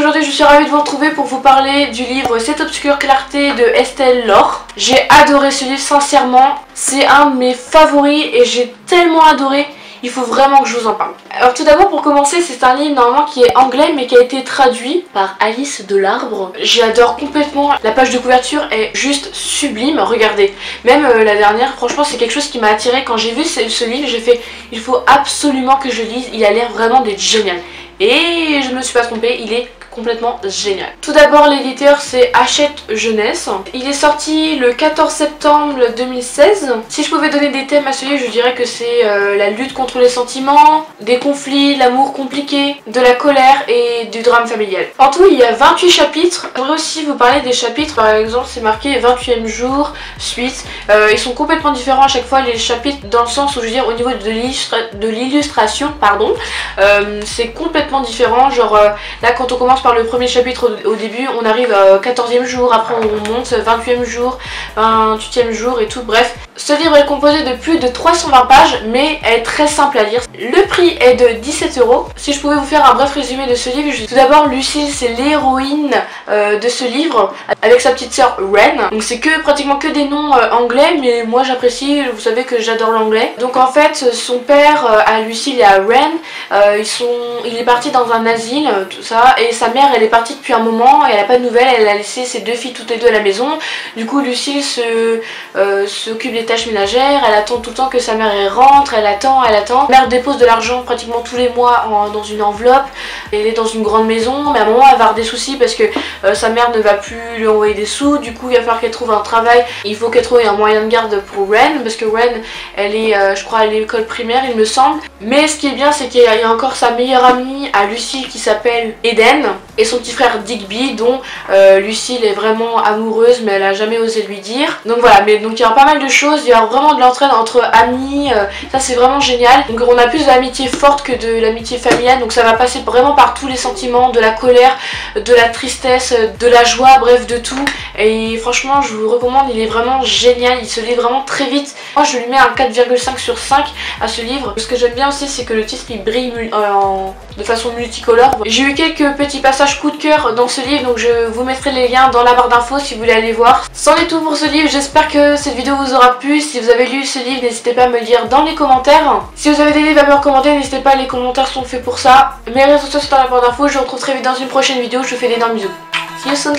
aujourd'hui je suis ravie de vous retrouver pour vous parler du livre Cette obscure clarté de Estelle Laure. J'ai adoré ce livre, sincèrement, c'est un de mes favoris et j'ai tellement adoré. Il faut vraiment que je vous en parle. Alors tout d'abord, pour commencer, c'est un livre normalement qui est anglais mais qui a été traduit par Alice Delarbre. J'adore complètement, la page de couverture est juste sublime, regardez. Même la dernière, franchement c'est quelque chose qui m'a attirée. Quand j'ai vu ce livre, j'ai fait il faut absolument que je lise, il a l'air vraiment d'être génial. Et je me suis pas trompée, il est complètement génial. Tout d'abord, l'éditeur c'est Hachette Jeunesse. Il est sorti le 14 septembre 2016. Si je pouvais donner des thèmes à ce livre, je dirais que c'est la lutte contre les sentiments, des conflits, l'amour compliqué, de la colère et du drame familial. En tout, il y a 28 chapitres. J'aimerais aussi vous parler des chapitres. Par exemple, c'est marqué 28e jour, suite. Ils sont complètement différents à chaque fois, les chapitres, dans le sens où je veux dire au niveau de l'illustration, pardon. C'est complètement différent. Genre là, quand on commence par le premier chapitre au début, on arrive au 14e jour, après on monte 28e jour, 28e jour et tout, bref. Ce livre est composé de plus de 320 pages, mais est très simple à lire. Le prix est de 17 €. Si je pouvais vous faire un bref résumé de ce livre, tout d'abord, Lucille, c'est l'héroïne de ce livre, avec sa petite sœur Ren. Donc c'est pratiquement que des noms anglais, mais moi j'apprécie, vous savez que j'adore l'anglais. Donc en fait, son père, à Lucille et à Ren, il est parti dans un asile, tout ça, et sa mère elle est partie depuis un moment et elle a pas de nouvelles, elle a laissé ses deux filles toutes les deux à la maison. Du coup Lucille s'occupe des tâches ménagères, elle attend tout le temps que sa mère rentre, elle attend. La mère dépose de l'argent pratiquement tous les mois dans une enveloppe, elle est dans une grande maison, mais à un moment elle va avoir des soucis parce que sa mère ne va plus lui envoyer des sous. Du coup il va falloir qu'elle trouve un travail, il faut qu'elle trouve un moyen de garde pour Ren, parce que Ren elle est je crois à l'école primaire il me semble. Mais ce qui est bien c'est qu'il y a encore sa meilleure amie à Lucille qui s'appelle Eden, et son petit frère Digby dont Lucille est vraiment amoureuse mais elle a jamais osé lui dire. Donc voilà, mais donc il y a pas mal de choses, il y a vraiment de l'entraide entre amis, ça c'est vraiment génial. Donc on a plus de l'amitié forte que de l'amitié familiale, donc ça va passer vraiment par tous les sentiments, de la colère, de la tristesse, de la joie, bref de tout. Et franchement je vous recommande, il est vraiment génial, il se lit vraiment très vite. Moi je lui mets un 4,5 sur 5 à ce livre. Ce que j'aime bien aussi c'est que le titre il brille de façon multicolore. J'ai eu quelques petits passages coup de cœur dans ce livre, donc je vous mettrai les liens dans la barre d'infos si vous voulez aller voir. C'en est tout pour ce livre, j'espère que cette vidéo vous aura plu. Si vous avez lu ce livre, n'hésitez pas à me le dire dans les commentaires. Si vous avez des livres à me recommander, n'hésitez pas, les commentaires sont faits pour ça. Mes réseaux sociaux sont dans la barre d'infos, je vous retrouve très vite dans une prochaine vidéo, je vous fais d'énormes bisous. See you soon.